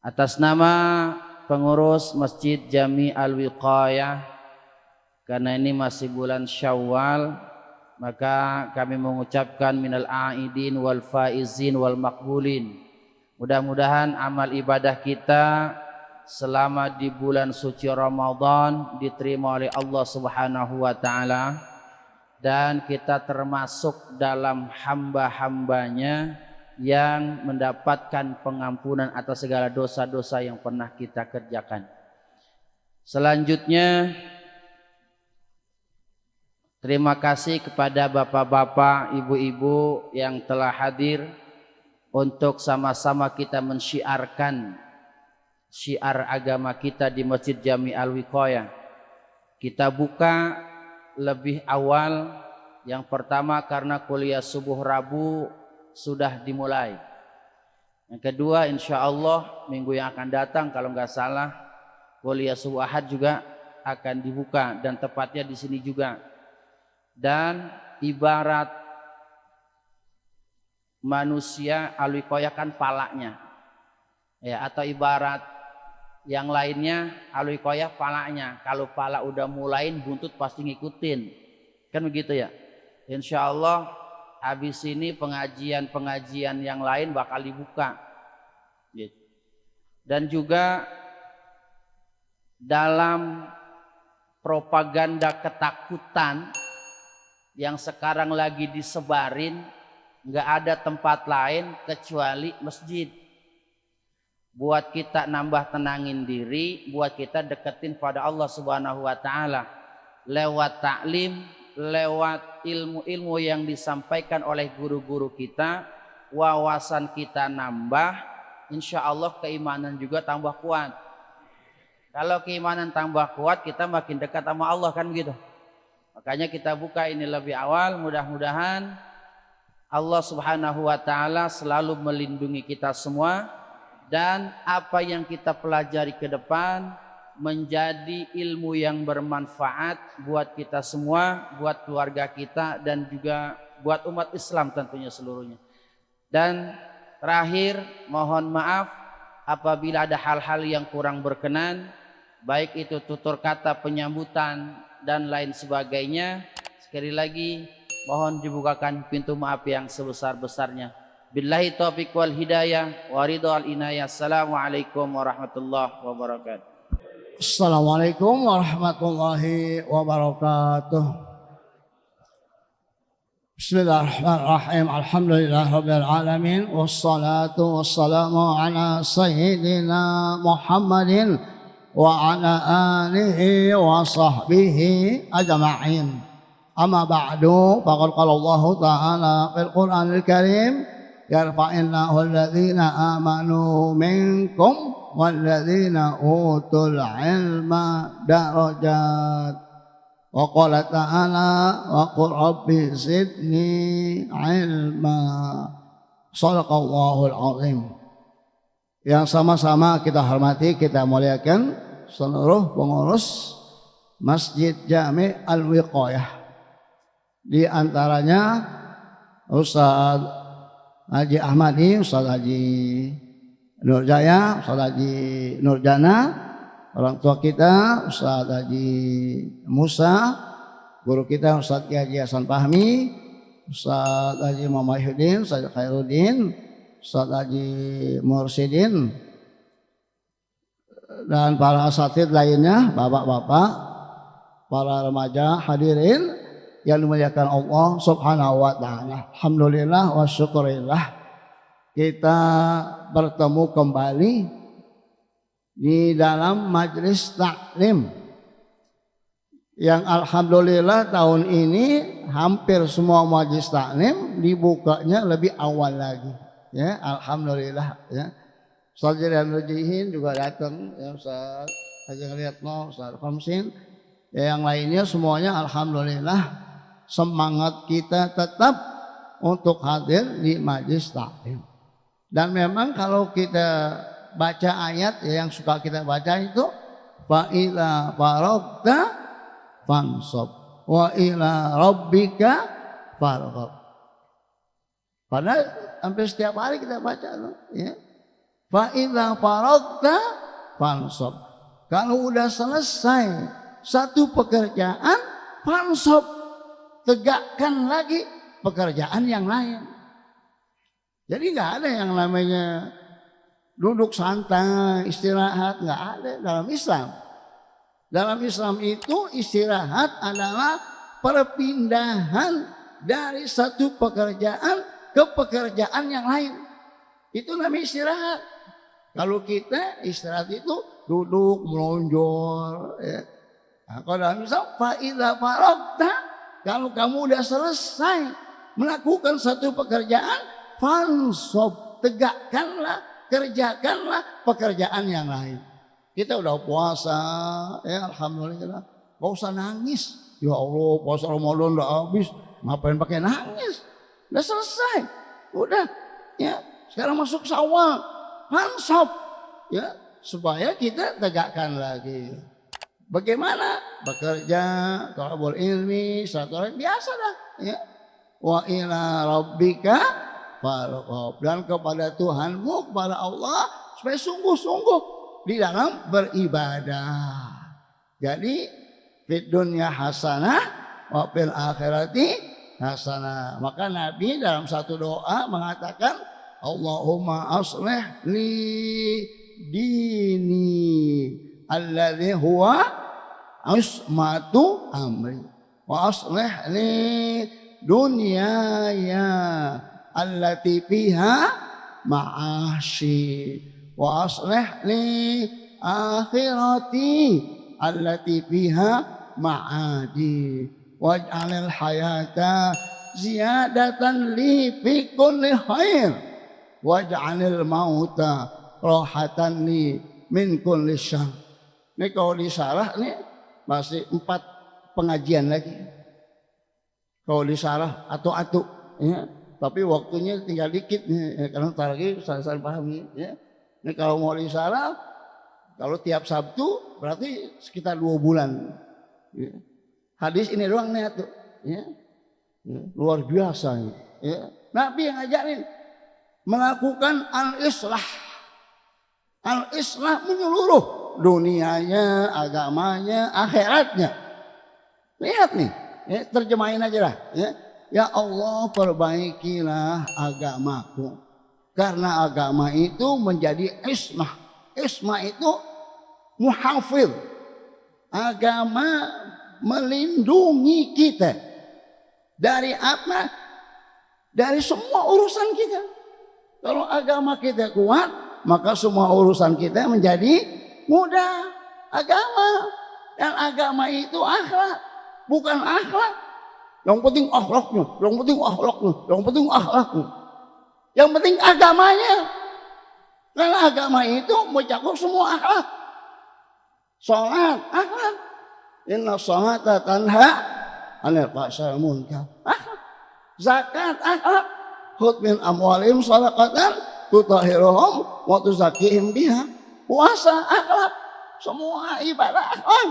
Atas nama pengurus Masjid Jami Al-Wiqayah, karena ini masih bulan Syawal, maka kami mengucapkan minal aidin wal faizin wal makbulin. Mudah-mudahan amal ibadah kita selama di bulan suci Ramadan diterima oleh Allah Subhanahu wa taala, dan kita termasuk dalam hamba-hambanya yang mendapatkan pengampunan atas segala dosa-dosa yang pernah kita kerjakan. Selanjutnya, terima kasih kepada bapak-bapak, ibu-ibu yang telah hadir untuk sama-sama kita mensyiarkan syiar agama kita di Masjid Jami Al-Wiqayah. Kita buka lebih awal, yang pertama karena kuliah subuh Rabu sudah dimulai. Yang kedua, insya Allah minggu yang akan datang kalau nggak salah kuliah subuh Ahad juga akan dibuka, dan tepatnya di sini juga. Dan ibarat manusia, Al-Wiqayah kan palanya, ya, atau ibarat yang lainnya Al-Wiqayah palanya. Kalau pala udah mulain, buntut pasti ngikutin, kan begitu ya. Insya Allah habis ini pengajian yang lain bakal dibuka. Dan juga dalam propaganda ketakutan yang sekarang lagi disebarin, nggak ada tempat lain kecuali masjid. Buat kita nambah tenangin diri, buat kita deketin pada Allah Subhanahu wa taala lewat taklim, lewat ilmu-ilmu yang disampaikan oleh guru-guru kita, wawasan kita nambah, insya Allah keimanan juga tambah kuat. Kalau keimanan tambah kuat, kita makin dekat sama Allah, kan begitu. Makanya kita buka ini lebih awal, mudah-mudahan Allah Subhanahu wa taala selalu melindungi kita semua, dan apa yang kita pelajari ke depan menjadi ilmu yang bermanfaat buat kita semua, buat keluarga kita, dan juga buat umat Islam tentunya seluruhnya. Dan terakhir, mohon maaf apabila ada hal-hal yang kurang berkenan, baik itu tutur kata, penyambutan, dan lain sebagainya. Sekali lagi mohon dibukakan pintu maaf yang sebesar-besarnya. Billahi taufiq wal hidayah wa ridhal inayah. Assalamualaikum warahmatullahi wabarakatuh. Assalamualaikum warahmatullahi wabarakatuh. Bismillahirrahmanirrahim. Alhamdulillah rabbil alamin, wassalatu wassalamu ala sayyidina Muhammadin wa ala alihi wa sahbihi ajma'in. Amma ba'du, faqad qala Allah ta'ala fil Qur'anil Karim, yarfa'illahu alladhina amanu minkum walladzina utul ilma darajat. Wa qala ta'ala wa qul rabbi zidni ilma. Shadaqallahul azim. Yang sama-sama kita hormati, kita muliakan seluruh pengurus Masjid Jami Al-Wiqayah. Di antaranya Ustaz Haji Ahmadi, Ustaz Haji Nurjaya, Ustaz Haji Nurjana, orang tua kita Ustaz Haji Musa, guru kita Ustaz Haji Hasan Fahmi, Ustaz Haji Muhammad Yudin, Ustaz Khairuddin, Ustaz Haji Mursidin, dan para asatid lainnya, bapak-bapak, para remaja hadirin yang dimuliakan Allah Subhanahu wa taala. Alhamdulillah wa syukurillah, kita bertemu kembali di dalam majelis taklim yang alhamdulillah tahun ini hampir semua majelis taklim dibukanya lebih awal lagi, ya, alhamdulillah, ya. Ustaz Jiran Rujihin juga datang, ya, Ustaz Haji Ngeliatno, Ustaz Khamsin, ya, yang lainnya semuanya alhamdulillah. Semangat kita tetap untuk hadir di majelis taklim. Dan memang kalau kita baca ayat, ya, yang suka kita baca itu, fa ila faragta fansab wa ila rabbika farghab. Padahal hampir setiap hari kita baca, ya. fa idza faragta fansab. Kalau udah selesai satu pekerjaan, fansab, tegakkan lagi pekerjaan yang lain. Jadi nggak ada yang namanya duduk santai, istirahat, nggak ada dalam Islam. Dalam Islam itu istirahat adalah perpindahan dari satu pekerjaan ke pekerjaan yang lain. Itu namanya istirahat. Kalau kita istirahat itu duduk melonjor, ya. Nah, kalau dalam Islam, fa idza faragta, kalau kamu udah selesai melakukan satu pekerjaan, fansab, tegakkanlah, kerjakanlah pekerjaan yang lain. Kita udah puasa, ya alhamdulillah, gak usah nangis. Ya Allah, puasa Ramadan udah habis, ngapain pakai nangis? Udah selesai, udah, ya. Sekarang masuk Syawal, fansab, ya, supaya kita tegakkan lagi. Bagaimana? Bekerja, thalabul ilmi, satu biasa dah, ya. Wa ila rabbika farghab, dan kepada Tuhanmu, kepada Allah, supaya sungguh-sungguh di dalam beribadah. Jadi fid dunya hasanah wa fil akhirati hasanah. Maka Nabi dalam satu doa mengatakan, Allahumma aslih li dini alladhi huwa ismatu amri wa aslih li dunyaya allati fiha ma'ashi wa aslih li akhirati allati fiha ma'adi waj'alil hayata ziyadatan li fi kulli khair waj'alil mauta rohatan li min kulli syarr. Ini kalau disarah nih masih 4 pengajian lagi. Kalau disarah atau ya. Tapi waktunya tinggal dikit nih, ya, karena ntar lagi saya pahami. Ya. Ini kalau mau disarah, kalau tiap Sabtu berarti sekitar 2 bulan. Ya. Hadis ini doang nih tuh. Ya. Ya. Luar biasa. Ya. Nabi yang ngajarin melakukan al-islah. Al-islah menyeluruh dunianya, agamanya, akhiratnya. Lihat nih, ya, terjemahin aja lah. Ya. Ya Allah, perbaikilah agamaku. Karena agama itu menjadi ismah. Ismah itu muhafidh. Agama melindungi kita. Dari apa? Dari semua urusan kita. Kalau agama kita kuat, maka semua urusan kita menjadi mudah. Agama. Dan agama itu akhlak. Bukan akhlak. Yang penting akhlaknya, yang penting akhlaknya, yang penting akhlaknya. Yang penting agamanya. Karena agama itu mencakup semua akhlak. Salat, akhlak. Inna sholata tanha 'anil fahsya'i wal munkar. Akhlak. Zakat, akhlak. Khudh min amwalihim shadaqatan tutahhiruhum wa tuzakkihim biha. Puasa, akhlak. Semua ibadah akhlak.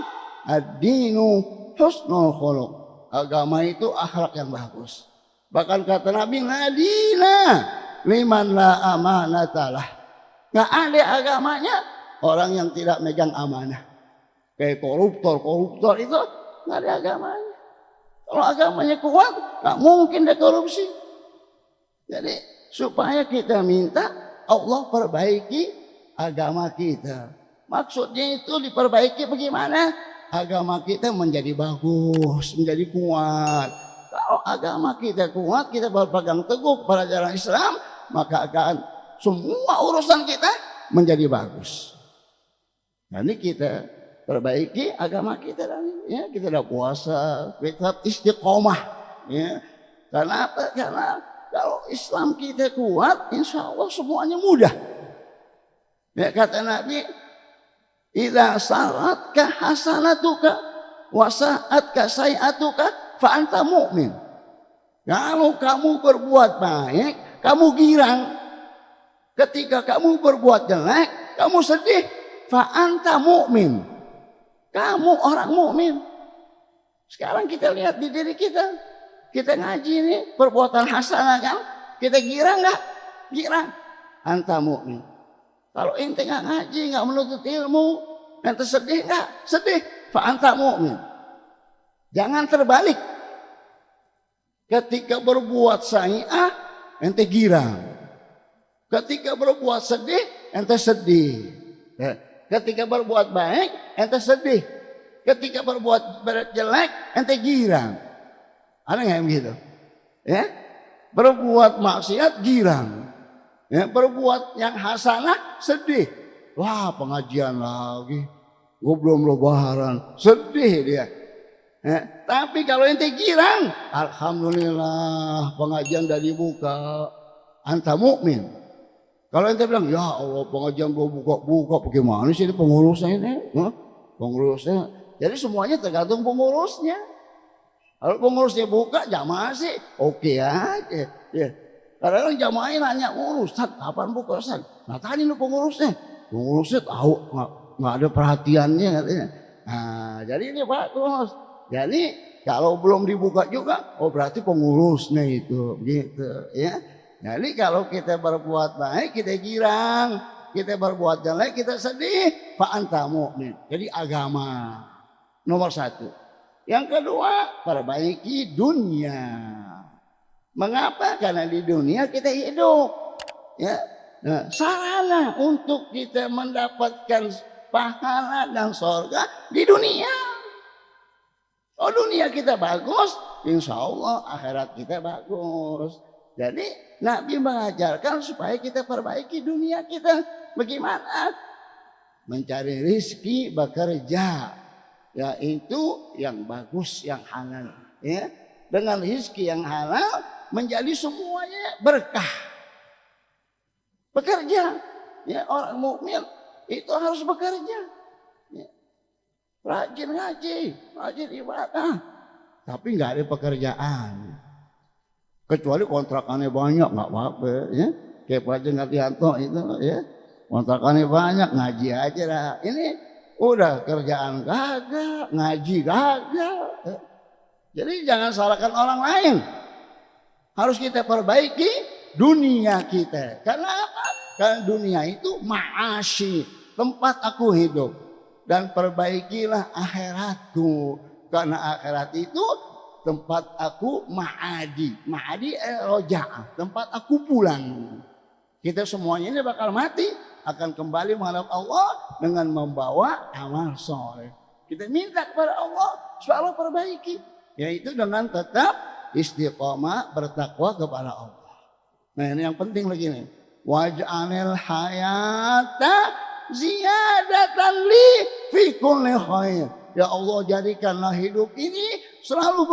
Ad-dinu husnul khuluq. Agama itu akhlak yang bagus. Bahkan kata Nabi, ladina liman la amanatalah. Nggak ada agamanya orang yang tidak megang amanah. Kayak koruptor itu nggak ada agamanya. Kalau agamanya kuat, nggak mungkin dia korupsi. Jadi supaya kita minta Allah perbaiki agama kita. Maksudnya itu diperbaiki bagaimana? Agama kita menjadi bagus, menjadi kuat. Kalau agama kita kuat, kita berpegang teguh pada jalan Islam, maka akan semua urusan kita menjadi bagus. Nah, ini kita perbaiki agama kita, ya, kita udah puasa, kita istiqomah, ya. Karena apa? Karena kalau Islam kita kuat, insya Allah semuanya mudah. Ya, kata Nabi, idza sa'atka hasanatuka wa sa'atka sayi'atuka fa anta mu'min. Kalau kamu berbuat baik, kamu girang. Ketika kamu berbuat jelek, kamu sedih, fa anta mu'min. Kamu orang mukmin. Sekarang kita lihat di diri kita. Kita ngaji nih, perbuatan hasanah kan? Kita girang enggak? Girang. Anta mu'min. Kalau ente nggak ngaji, nggak menuntut ilmu, ente sedih nggak? Sedih. Fa anta mu'min. Jangan terbalik. Ketika berbuat sayi'ah, ente girang. Ketika berbuat sedih, ente sedih. Ketika berbuat baik, ente sedih. Ketika berbuat jelek, ente girang. Ada nggak yang begitu? Ya, berbuat maksiat girang. Ya, berbuat yang hasanah sedih. Wah, pengajian lagi. Gue belum lebaran, sedih dia. Ya, tapi kalau ente girang, alhamdulillah pengajian udah dibuka. Anta mukmin. Kalau ente bilang, ya Allah pengajian belum buka, bagaimana sih ini pengurusnya ini? Pengurusnya. Jadi semuanya tergantung pengurusnya. Kalau pengurusnya buka, jamaah sih oke aja. Ya. Kadang-kadang jamaahnya nanya, Ustaz kapan buka Ustaz? Nah tadi lu pengurusnya. Pengurusnya tahu nggak ada perhatiannya katanya. Nah jadi ini bagus. Jadi kalau belum dibuka juga, oh berarti pengurusnya itu, gitu ya. Jadi kalau kita berbuat baik kita girang, kita berbuat jelek kita sedih. Fa anta mu'min. Jadi agama nomor satu. Yang kedua, perbaiki dunia. Mengapa? Karena di dunia kita hidup. Ya, nah, sarana untuk kita mendapatkan pahala dan surga di dunia. Oh dunia kita bagus, insya Allah akhirat kita bagus. Jadi Nabi mengajarkan supaya kita perbaiki dunia kita. Bagaimana? Mencari rizki, bekerja. Yaitu yang bagus, yang halal. Ya. Dengan rizki yang halal menjadi semuanya berkah. Bekerja. Ya, orang mukmin itu harus bekerja. Ya. Rajin ngaji, rajin ibadah. Tapi nggak ada pekerjaan. Kecuali kontrakannya banyak, nggak apa-apa. Ya. Kayak Pak Jengatianto itu, ya. Kontrakannya banyak, ngaji aja lah. Ini udah kerjaan gagal, ngaji gagal. Jadi jangan salahkan orang lain. Harus kita perbaiki dunia kita. Karena apa? Karena dunia itu ma'asyi, tempat aku hidup. Dan perbaikilah akhiratku. Karena akhirat itu tempat aku ma'adi. Ma'adi roja'ah, tempat aku pulang. Kita semuanya ini bakal mati, akan kembali menghadap Allah dengan membawa amal soleh. Kita minta kepada Allah supaya Allah perbaiki, yaitu dengan tetap istiqomah bertakwa kepada Allah. Nah ini yang penting lagi nih. Waj'alil hayata ziyadatan li fi kulli khair. Ya Allah jadikanlah hidup ini selalu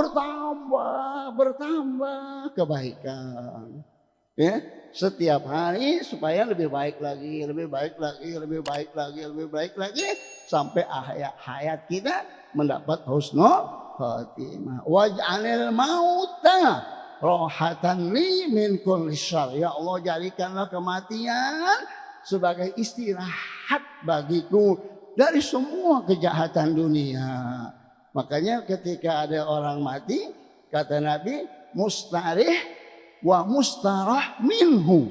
bertambah kebaikan. Ya, setiap hari supaya lebih baik lagi, lebih baik lagi, lebih baik lagi, lebih baik lagi sampai hayat kita mendapat husnul khatimah. Waj'alil mauta rohatan li min kulli syarr. Ya Allah jadikanlah kematian sebagai istirahat bagiku dari semua kejahatan dunia. Makanya ketika ada orang mati, kata Nabi, mustarih wa mustarah minhu.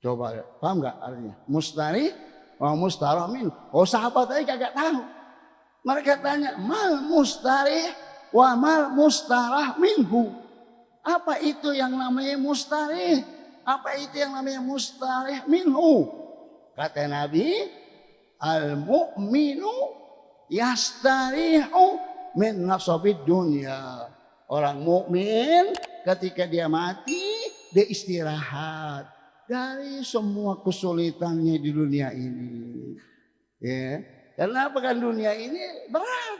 Coba paham nggak artinya? Mustarih wa mustarah minhu. Oh sahabat tadi kagak tahu. Mereka tanya, mal mustarih wa mal mustarah minhu. Apa itu yang namanya mustarih? Apa itu yang namanya mustarih minhu? Kata Nabi, al mu'minu yastarihu min nasabid dunya. Orang mukmin ketika dia mati, dia istirahat dari semua kesulitannya di dunia ini. Ya, karena apa kan dunia ini berat.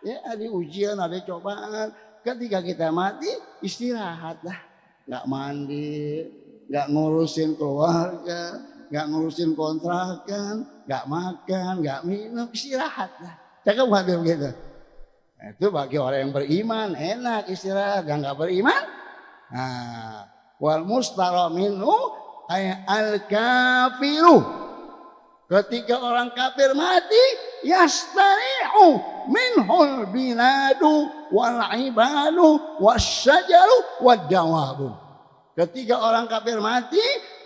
Ya, ada ujian, ada cobaan. Ketika kita mati, istirahatlah. Nggak mandi, nggak ngurusin keluarga, nggak ngurusin kontrakan, nggak makan, nggak minum, istirahatlah. Cakep nggak tuh begitu? Itu bagi orang yang beriman enak istirahat, yang nggak beriman. Nah, wal mustara minhu ay al kafiru. Ketika orang kafir mati, yastari'u minhul binadu wal ibadu wasyajaru wad dawabu. Ketika orang kafir mati,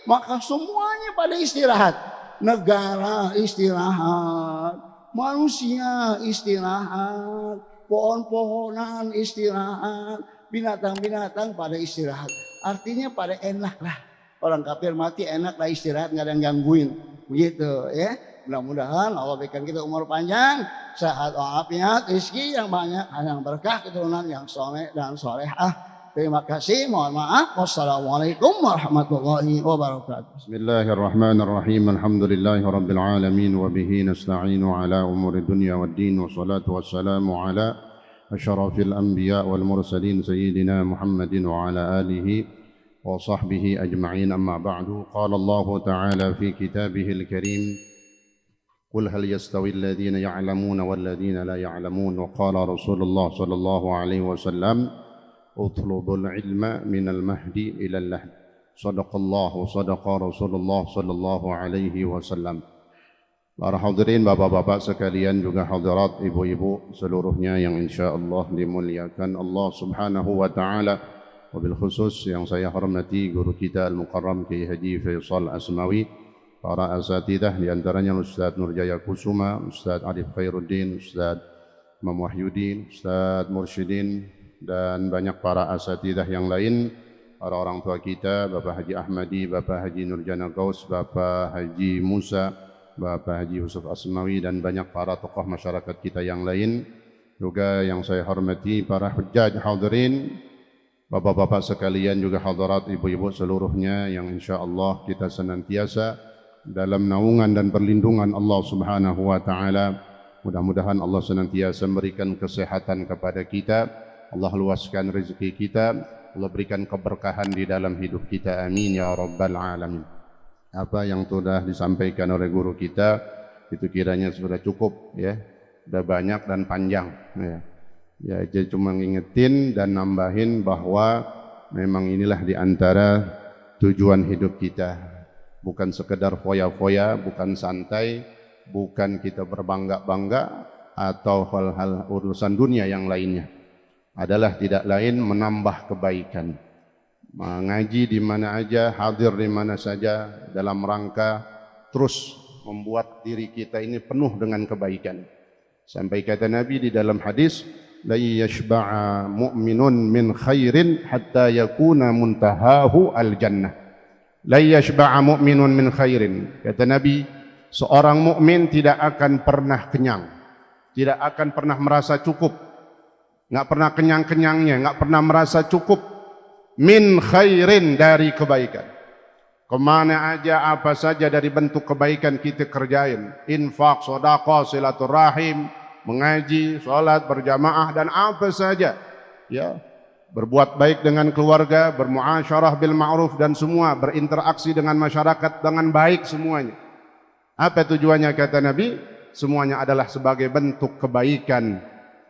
maka semuanya pada istirahat. negara istirahat, manusia istirahat, pohon-pohonan istirahat, binatang-binatang pada istirahat. Artinya pada enak lah. Orang kafir mati enak lah istirahat, nggak ada yang gangguin. Begitu ya. Mudah-mudahan Allah berikan kita umur panjang, sehat walafiat, rezeki yang banyak, yang berkah, keturunan yang soleh dan solehah. Terima kasih, mohon maaf. Wassalamualaikum warahmatullahi wabarakatuh. Bismillahirrahmanirrahim. Alhamdulillahi rabbil alamin wa bihi nasta'inu ala umuri dunya waddin wa salatu wassalamu ala asyrafil anbiya wal mursalin sayyidina Muhammadin wa ala alihi wa sahbihi ajma'in, amma ba'du. Qala Allah ta'ala fi kitabihil karim, قل هل يستوي الذين يعلمون والذين لا يعلمون. وقال رسول الله صلى الله عليه وسلم اطلبوا العلم من المهد إلى اللحد. صدق الله وصدق رسول الله صلى الله عليه وسلم. Para hadirin, bapak-bapak sekalian, juga hadirat ibu-ibu seluruhnya yang insyaallah dimuliakan Allah Subhanahu wa taala. Wabil khusus yang saya hormati guru kita Al-Mukarram Kiai Haji Faisal Asmawi, para asatidah di antaranya Ustaz Nurjaya Kusuma, Ustaz Arif Khairuddin, Ustaz Imam Wahyudin, Ustaz Mursyidin, dan banyak para asatidah yang lain, para orang tua kita, Bapak Haji Ahmadi, Bapak Haji Nurjana Gaus, Bapak Haji Musa, Bapak Haji Yusuf Asmawi, dan banyak para tokoh masyarakat kita yang lain. Juga yang saya hormati para hujjaj hadirin, bapak-bapak sekalian, juga hadirat ibu-ibu seluruhnya yang insyaallah kita senantiasa dalam naungan dan perlindungan Allah Subhanahu wa taala. Mudah-mudahan Allah senantiasa memberikan kesehatan kepada kita, Allah luaskan rezeki kita, Allah berikan keberkahan di dalam hidup kita. Amin ya rabbal alamin. Apa yang sudah disampaikan oleh guru kita itu kiranya sudah cukup ya. Sudah banyak dan panjang ya. Ya, jadi cuma ngingetin dan nambahin bahwa memang inilah di antara tujuan hidup kita. Bukan sekedar foya-foya, bukan santai, bukan kita berbangga-bangga atau hal-hal urusan dunia yang lainnya. Adalah tidak lain menambah kebaikan. Mengaji di mana aja, hadir di mana saja dalam rangka terus membuat diri kita ini penuh dengan kebaikan. Sampai kata Nabi di dalam hadis, la yashba'a mu'minun min khairin hatta yakuna muntahahu al-jannah. La yashba'a mu'minun min khairin. Kata Nabi, seorang mukmin tidak akan pernah kenyang, tidak akan pernah merasa cukup, enggak pernah kenyang-kenyangnya, enggak pernah merasa cukup min khairin, dari kebaikan. Kemana aja, apa saja dari bentuk kebaikan kita kerjain, infak, sedekah, silaturahim, mengaji, salat berjamaah, dan apa saja ya, berbuat baik dengan keluarga, bermuasyarah bil ma'ruf, dan semua berinteraksi dengan masyarakat dengan baik semuanya. Apa tujuannya kata Nabi? Semuanya adalah sebagai bentuk kebaikan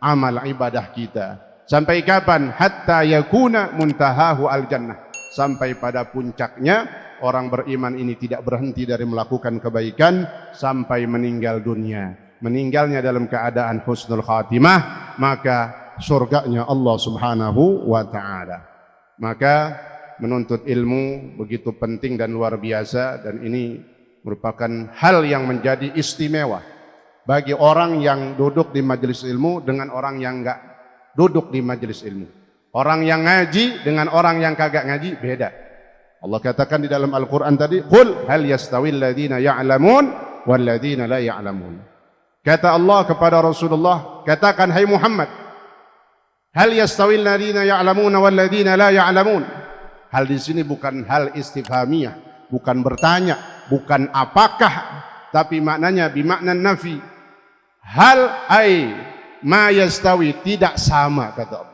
amal ibadah kita. Sampai kapan? Hatta yakuna muntahahu al-jannah. Sampai pada puncaknya orang beriman ini tidak berhenti dari melakukan kebaikan sampai meninggal dunia. Meninggalnya dalam keadaan husnul khatimah, maka surganya Allah Subhanahu wa taala. Maka menuntut ilmu begitu penting dan luar biasa, dan ini merupakan hal yang menjadi istimewa bagi orang yang duduk di majelis ilmu dengan orang yang enggak duduk di majelis ilmu. Orang yang ngaji dengan orang yang kagak ngaji beda. Allah katakan di dalam Al-Qur'an tadi, "Qul hal yastawil ladzina ya'lamun wal ladzina la ya'lamun." Kata Allah kepada Rasulullah, katakan hai Muhammad, hal yastawil ladzina ya'lamuna wal ladzina la ya'lamun. Hal di sini bukan hal istifhamiyah, bukan bertanya, bukan apakah, tapi maknanya bimakna nafi. Hal ai ma yastawi, tidak sama kata Allah.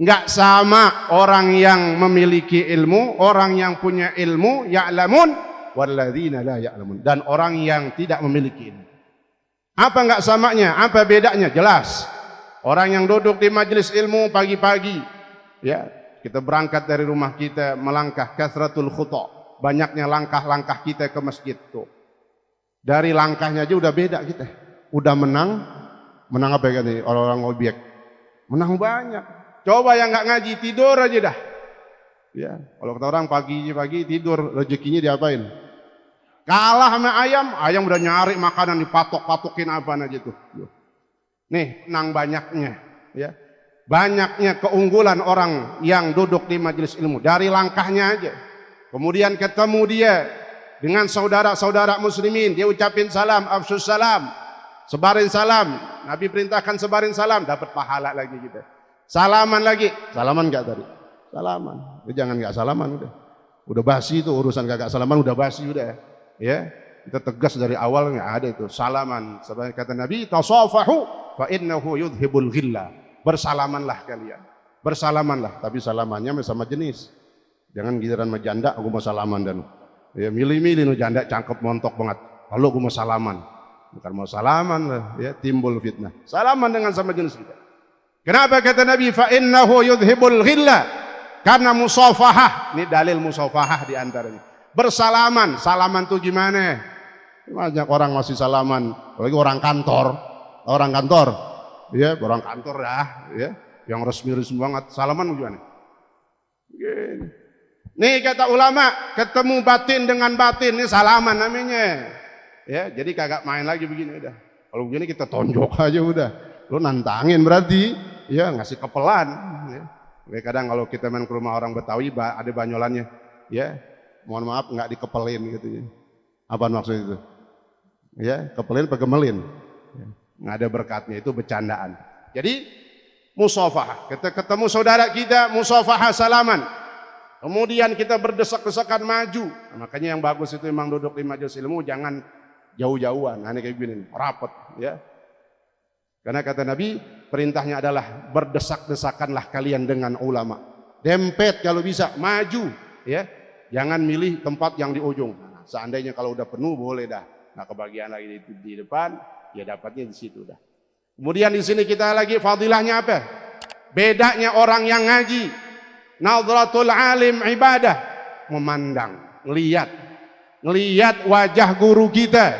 Enggak sama orang yang memiliki ilmu, orang yang punya ilmu, ya'lamun wal ladzina la ya'lamun, dan orang yang tidak memiliki ilmu. Apa enggak samanya? Apa bedanya? Jelas. Orang yang duduk di majelis ilmu pagi-pagi, ya, kita berangkat dari rumah kita melangkah kasratul khuta, banyaknya langkah-langkah kita ke masjid tuh. Dari langkahnya aja udah beda kita. Udah menang apa ya nih orang-orang objek? Menang banyak. Coba yang enggak ngaji tidur aja dah. Ya, kalau kata orang pagi tidur, rezekinya diapain? Kalah sama ayam, ayam udah nyari makanan dipatok-patokin apa aja tuh. Nih, nang banyaknya, ya. Banyaknya keunggulan orang yang duduk di majelis ilmu dari langkahnya aja. Kemudian ketemu dia dengan saudara-saudara muslimin, dia ucapin salam, afsus salam, sebarin salam. Nabi perintahkan sebarin salam, dapat pahala lagi kita. Salaman lagi, salaman enggak tadi? Salaman. Jangan enggak salaman udah. Udah basi itu urusan kagak salaman, udah basi udah. Ya, kita tegas dari awal nggak ada itu salaman. Sebagai kata Nabi, tasafahu fa innahu yudhibul ghilla. Bersalamanlah kalian, bersalamanlah. Tapi salamannya sama jenis. Jangan giliran sama janda, aku mau salaman dan ya milih-milih nu janda cangkep montok banget. Lalu aku mau salaman, bukan mau salaman lah, ya timbul fitnah. Salaman dengan sama jenis kita. Kenapa kata Nabi fa innahu yudhibul ghilla? Karena musafahah, ini dalil musafahah di antaranya. Bersalaman, salaman tuh gimana? Banyak orang masih salaman, apalagi orang kantor, ya orang kantor dah, ya, yang resmi-resmi banget, salaman gimana? Gini. Nih kata ulama, ketemu batin dengan batin, ini salaman namanya, ya, jadi kagak main lagi begini udah. Kalau begini kita tonjok aja udah, lo nantangin berarti, ya ngasih kepelan. Ya. Kadang kalau kita main ke rumah orang Betawi, ada banyolannya, ya. Mohon maaf nggak dikepelin gitu ya. Apa maksud itu? Ya, kepelin pegemelin. Nggak ada berkatnya, itu bercandaan. Jadi musafahah. Kita ketemu saudara kita, musafahah salaman. Kemudian kita berdesak-desakan maju. Nah, makanya yang bagus itu memang duduk di majelis ilmu jangan jauh-jauhan. Nah, ini kayak gini, rapat ya. Karena kata Nabi, perintahnya adalah berdesak-desakanlah kalian dengan ulama. Dempet kalau bisa, maju ya. Jangan milih tempat yang di ujung. Nah, seandainya kalau udah penuh boleh dah. Nah, kebagian lagi di depan, ya dapatnya di situ dah. Kemudian di sini kita lagi fadilahnya apa? Bedanya orang yang ngaji. Nadratul alim ibadah, memandang, ngelihat wajah guru kita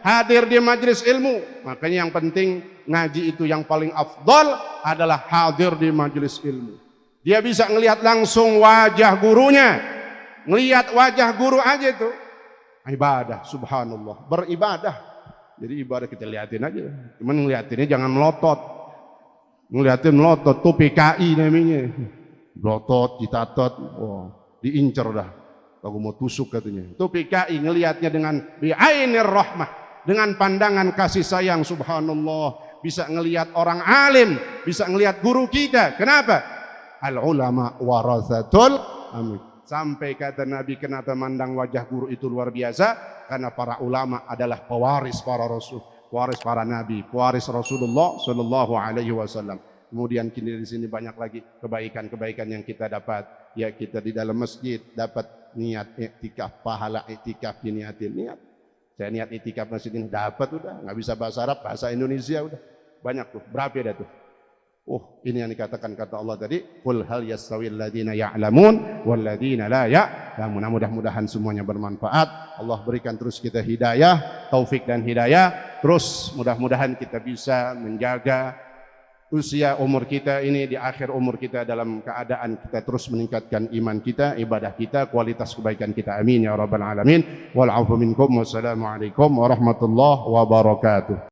hadir di majelis ilmu. Makanya yang penting ngaji itu yang paling afdal adalah hadir di majelis ilmu. Dia bisa ngelihat langsung wajah gurunya. Ngelihat wajah guru aja itu ibadah, subhanallah, beribadah. Jadi ibadah kita liatin aja, cuman ngeliatinnya jangan melotot. Ngeliatin melotot tuh PKI namanya, melotot, ditatot, diincer dah. Aku mau tusuk katanya. Itu PKI ngelihatnya dengan bi'ainir rahmah, dengan pandangan kasih sayang, subhanallah. Bisa ngelihat orang alim, bisa ngelihat guru kita. Kenapa? Al ulama warasatul amin. Sampai kata Nabi, kenapa mandang wajah guru itu luar biasa? Karena para ulama adalah pewaris para rasul, pewaris para nabi, pewaris Rasulullah Shallallahu Alaihi Wasallam. Kemudian kini di sini banyak lagi kebaikan-kebaikan yang kita dapat. Ya, kita di dalam masjid dapat niat iktikaf, pahala iktikaf diniatin niat. Saya niat iktikaf masjid ini dapat udah, nggak bisa bahasa Arab, bahasa Indonesia udah banyak tuh. Berapa ya tuh? Ini yang dikatakan kata Allah tadi, qul hal yastawil ladzina ya'lamun wal ladzina la ya'lamun. Mudah-mudahan semuanya bermanfaat. Allah berikan terus kita hidayah, taufik dan hidayah. Terus mudah-mudahan kita bisa menjaga usia umur kita ini di akhir umur kita dalam keadaan kita terus meningkatkan iman kita, ibadah kita, kualitas kebaikan kita. Amin ya rabbal alamin. Wal 'afwu minkum. Wassalamualaikum warahmatullahi wabarakatuh.